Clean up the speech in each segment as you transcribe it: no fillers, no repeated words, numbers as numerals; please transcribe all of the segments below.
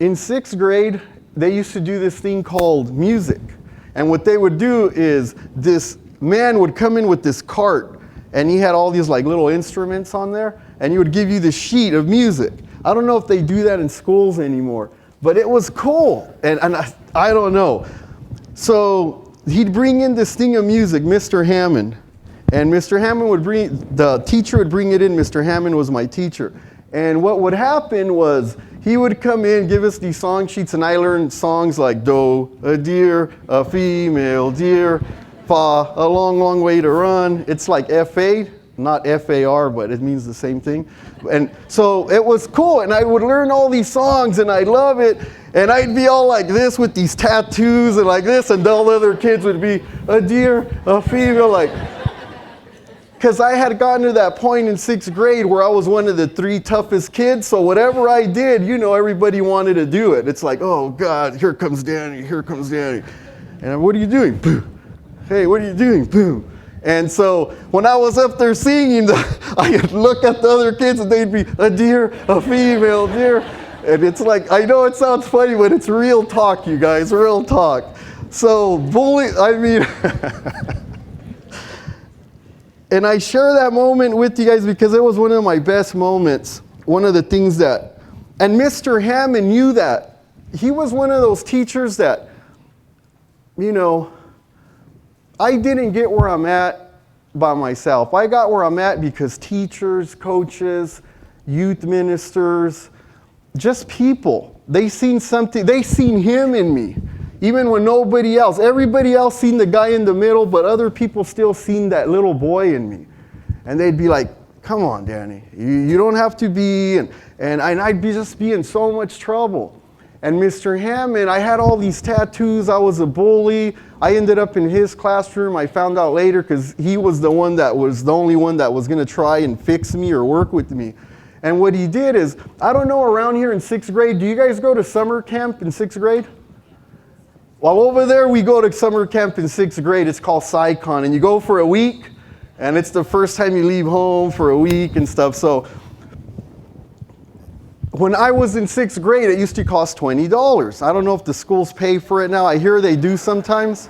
in 6th grade, they used to do this thing called music. And what they would do is this man would come in with this cart, and he had all these like little instruments on there, and he would give you this sheet of music. I don't know if they do that in schools anymore, but it was cool. And I don't know. So he'd bring in this thing of music, Mr. Hammond. And Mr. Hammond would the teacher would bring it in. Mr. Hammond was my teacher. And what would happen was he would come in, give us these song sheets, and I learned songs like do, a deer, a female deer, fa, a long, long way to run. It's like F-A, not F-A-R, but it means the same thing. And so it was cool, and I would learn all these songs, and I'd love it. And I'd be all like this with these tattoos and like this, and all the other kids would be a deer, a female, like... Because I had gotten to that point in 6th grade where I was one of the 3 toughest kids, so whatever I did, you know, everybody wanted to do it. It's like, oh God, here comes Danny, here comes Danny. And what are you doing? Boom. Hey, what are you doing? Boom. And so when I was up there singing, I'd look at the other kids and they'd be a deer, a female deer. And it's like, I know it sounds funny, but it's real talk, you guys, real talk. So and I share that moment with you guys because it was one of my best moments. One of the things that, and Mr. Hammond knew that. He was one of those teachers that, you know, I didn't get where I'm at by myself. I got where I'm at because teachers, coaches, youth ministers, just people, they seen something, they seen him in me. Even when nobody else, everybody else seen the guy in the middle, but other people still seen that little boy in me. And they'd be like, come on, Danny, you don't have to be, and I'd just be in so much trouble. And Mr. Hammond, I had all these tattoos, I was a bully. I ended up in his classroom. I found out later because he was the only one that was gonna try and fix me or work with me. And what he did is, I don't know, around here in 6th grade, do you guys go to summer camp in 6th grade? Well, over there, we go to summer camp in 6th grade. It's called SciCon, and you go for a week, and it's the first time you leave home for a week and stuff. So when I was in 6th grade, it used to cost $20. I don't know if the schools pay for it now. I hear they do sometimes.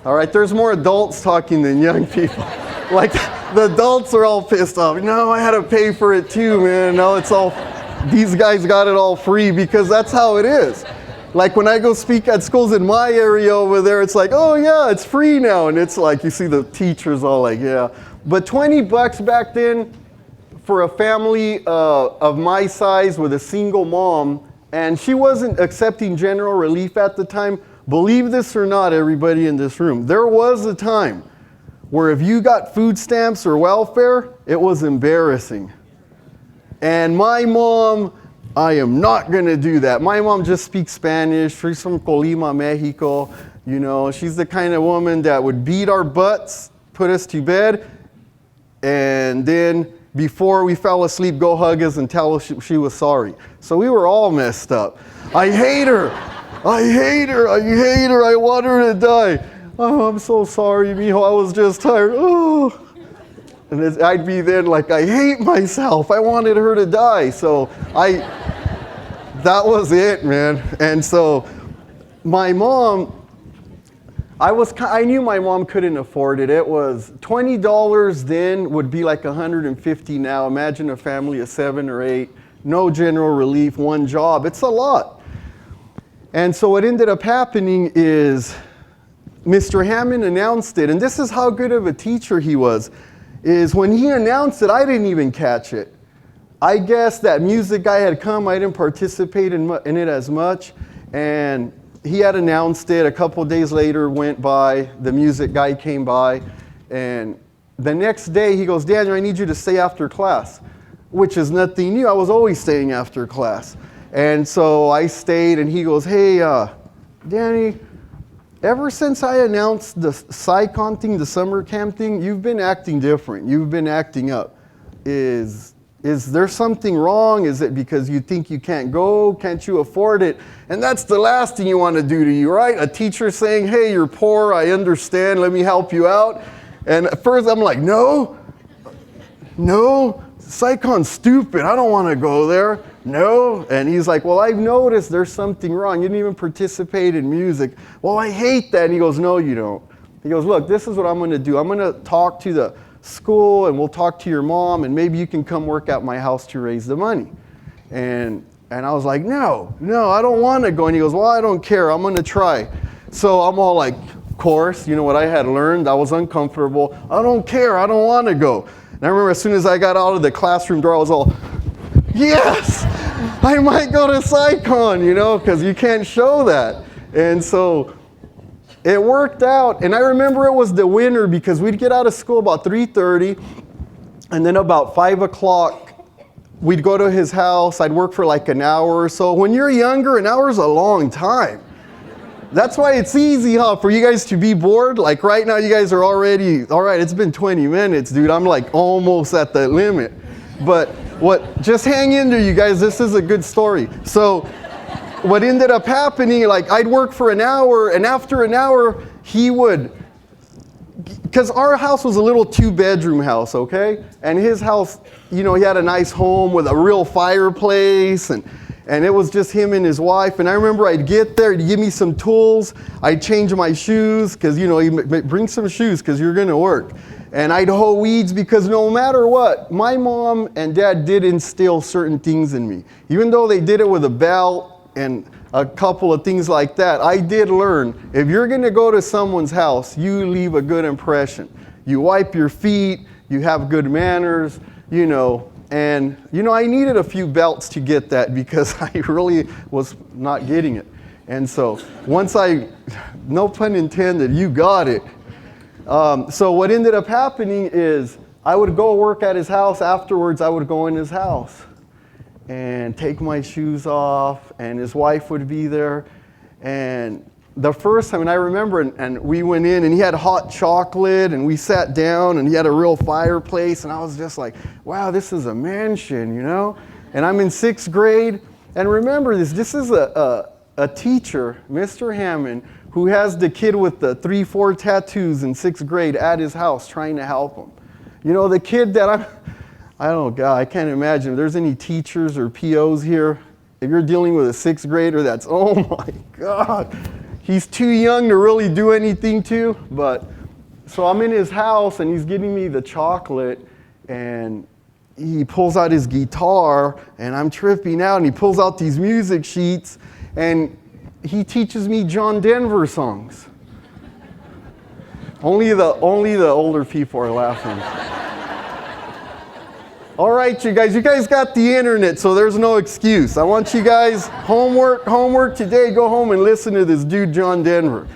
All right, there's more adults talking than young people. Like, the adults are all pissed off. No, I had to pay for it too, man. No, it's all... These guys got it all free because that's how it is. Like when I go speak at schools in my area over there, it's like, oh yeah, it's free now. And it's like, you see the teachers all like, yeah. But $20 back then for a family of my size with a single mom, and she wasn't accepting general relief at the time. Believe this or not, everybody in this room, there was a time where if you got food stamps or welfare, it was embarrassing. And my mom, I am not going to do that. My mom just speaks Spanish. She's from Colima, Mexico. You know, she's the kind of woman that would beat our butts, put us to bed, and then before we fell asleep, go hug us and tell us she was sorry. So we were all messed up. I hate her. I hate her. I hate her. I want her to die. Oh, I'm so sorry, mijo. I was just tired. Oh. And I'd be then like, I hate myself. I wanted her to die. So that was it, man. And so my mom, I knew my mom couldn't afford it. It was $20 then would be like $150 now. Imagine a family of 7 or 8, no general relief, 1 job. It's a lot. And so what ended up happening is Mr. Hammond announced it. And this is how good of a teacher he was. Is when he announced it, I didn't even catch it. I guess that music guy had come, I didn't participate in it as much, and he had announced it. A couple of days later went by, the music guy came by, and the next day he goes, Daniel, I need you to stay after class, which is nothing new. I was always staying after class. And so I stayed, and he goes, hey, Danny, ever since I announced the SciCon thing, the summer camp thing, you've been acting different. You've been acting up. Is there something wrong? Is it because you think you can't go? Can't you afford it? And that's the last thing you want to do to you, right? A teacher saying, hey, you're poor. I understand. Let me help you out. And at first I'm like, no. Sycon's stupid. I don't want to go there. No. And he's like, well, I've noticed there's something wrong. You didn't even participate in music. Well, I hate that. And he goes, no, you don't. He goes, look, this is what I'm going to do. I'm going to talk to the school and we'll talk to your mom and maybe you can come work at my house to raise the money. And I was like, no, I don't want to go. And he goes, well, I don't care. I'm going to try. So I'm all like, of course, you know what I had learned. I was uncomfortable. I don't care. I don't want to go. And I remember as soon as I got out of the classroom door, I was all, yes, I might go to Sycon, you know, because you can't show that. And so it worked out. And I remember it was the winter because we'd get out of school about 3:30. And then about 5 o'clock, we'd go to his house. I'd work for like an hour or so. When you're younger, an hour is a long time. That's why it's easy, huh, for you guys to be bored. Like right now, you guys are already, all right, it's been 20 minutes, dude. I'm like almost at the limit. But just hang in there, you guys. This is a good story. So what ended up happening, like I'd work for an hour, and after an hour, he would, because our house was a little 2-bedroom house, okay? And his house, you know, he had a nice home with a real fireplace, and it was just him and his wife. And I remember I'd get there, he'd give me some tools, I'd change my shoes, because, you know, he'd bring some shoes because you're going to work. And I'd hoe weeds because no matter what, my mom and dad did instill certain things in me. Even though they did it with a belt and a couple of things like that, I did learn, if you're going to go to someone's house, you leave a good impression. You wipe your feet, you have good manners, you know. And, you know, I needed a few belts to get that because I really was not getting it. And so once no pun intended, you got it. So what ended up happening is I would go work at his house. Afterwards, I would go in his house and take my shoes off, and his wife would be there. And the first time, and I remember, and we went in, and he had hot chocolate, and we sat down, and he had a real fireplace, and I was just like, wow, this is a mansion, you know? And I'm in 6th grade, and remember this is a teacher, Mr. Hammond, who has the kid with the 3-4 tattoos in 6th grade at his house trying to help him. You know, the kid that I don't know, God, I can't imagine if there's any teachers or POs here. If you're dealing with a 6th grader, that's, oh my God. He's too young to really do anything to, but so I'm in his house and he's giving me the chocolate and he pulls out his guitar and I'm tripping out and he pulls out these music sheets and he teaches me John Denver songs. Only the older people are laughing. All right, you guys got the internet, so there's no excuse. I want you guys, homework today, go home and listen to this dude, John Denver.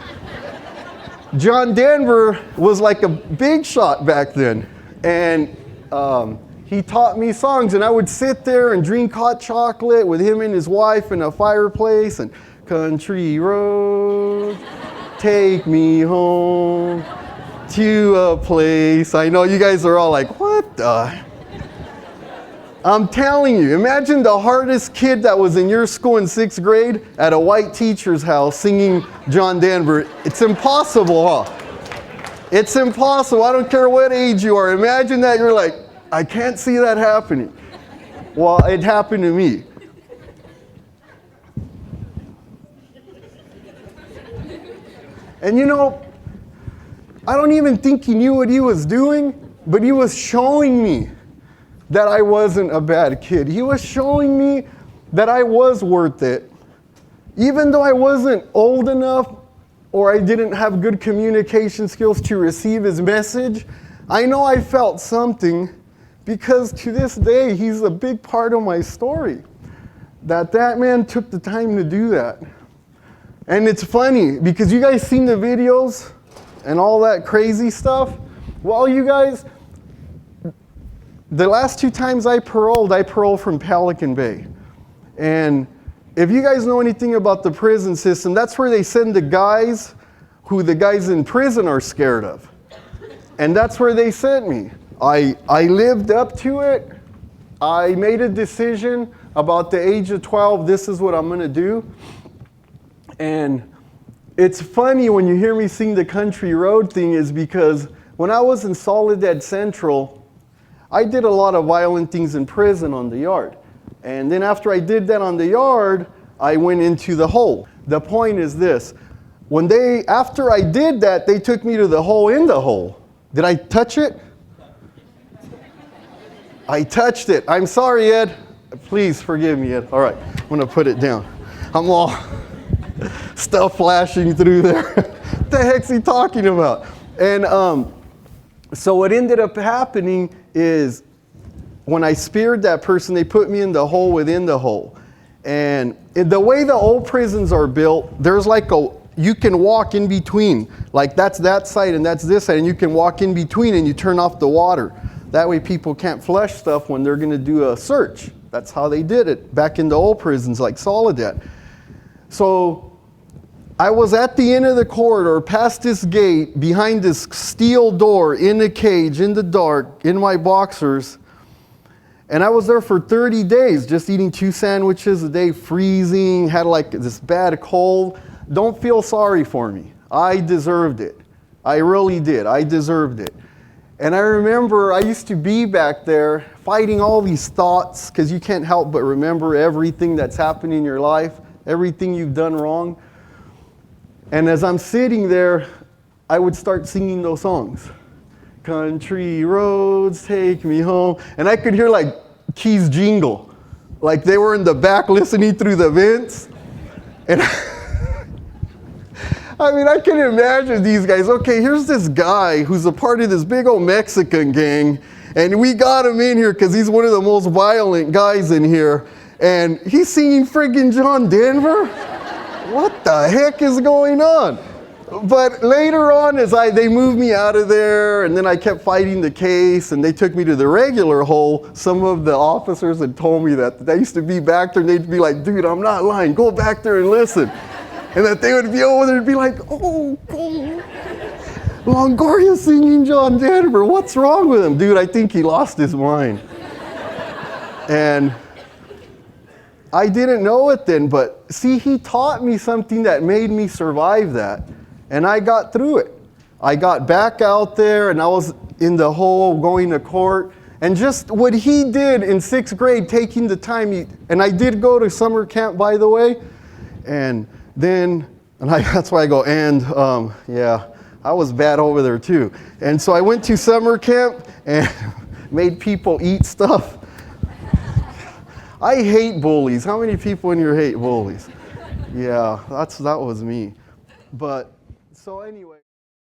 John Denver was like a big shot back then, and he taught me songs, and I would sit there and drink hot chocolate with him and his wife in a fireplace, and country road, take me home to a place. I know you guys are all like, what the? I'm telling you, imagine the hardest kid that was in your school in 6th grade at a white teacher's house singing John Denver. It's impossible, huh? It's impossible. I don't care what age you are. Imagine that you're like, I can't see that happening. Well, it happened to me. And you know, I don't even think he knew what he was doing, but he was showing me that I wasn't a bad kid. He was showing me that I was worth it. Even though I wasn't old enough or I didn't have good communication skills to receive his message, I know I felt something because to this day, he's a big part of my story. That man took the time to do that. And it's funny because you guys seen the videos and all that crazy stuff. Well, you guys, the last 2 times I paroled from Pelican Bay. And if you guys know anything about the prison system, that's where they send the guys who the guys in prison are scared of. And that's where they sent me. I lived up to it. I made a decision about the age of 12, this is what I'm going to do. And it's funny when you hear me sing the country road thing is because when I was in Soledad Central, I did a lot of violent things in prison on the yard. And then after I did that on the yard, I went into the hole. The point is this. After I did that, they took me to the hole in the hole. Did I touch it? I touched it. I'm sorry, Ed. Please forgive me, Ed. All right, I'm going to put it down. I'm all stuff flashing through there. What the heck's he talking about? And so what ended up happening is when I speared that person, they put me in the hole within the hole. And the way the old prisons are built, there's you can walk in between. Like that's that side and that's this side, and you can walk in between and you turn off the water. That way people can't flush stuff when they're going to do a search. That's how they did it back in the old prisons like Soledad. So I was at the end of the corridor, past this gate, behind this steel door, in a cage, in the dark, in my boxers. And I was there for 30 days, just eating 2 sandwiches a day, freezing, had like this bad cold. Don't feel sorry for me. I deserved it. I really did. I deserved it. And I remember I used to be back there fighting all these thoughts, because you can't help but remember everything that's happened in your life, everything you've done wrong. And as I'm sitting there, I would start singing those songs. Country roads take me home. And I could hear like keys jingle. Like they were in the back listening through the vents. And I mean, I can imagine these guys. Okay, here's this guy who's a part of this big old Mexican gang, and we got him in here because he's one of the most violent guys in here, and he's singing friggin' John Denver? What the heck is going on? But later on, they moved me out of there, and then I kept fighting the case, and they took me to the regular hole. Some of the officers had told me that they used to be back there, and they'd be like, dude, I'm not lying, go back there and listen. And that they would be over there and be like, oh, Longoria singing John Denver. What's wrong with him? Dude, I think he lost his mind. And I didn't know it then, but see, he taught me something that made me survive that. And I got through it. I got back out there, and I was in the hole going to court. And just what he did in 6th grade, taking the time, and I did go to summer camp, by the way, and that's why I go, yeah, I was bad over there too. And so I went to summer camp and made people eat stuff. I hate bullies. How many people in here hate bullies? Yeah, that was me. But, so anyway.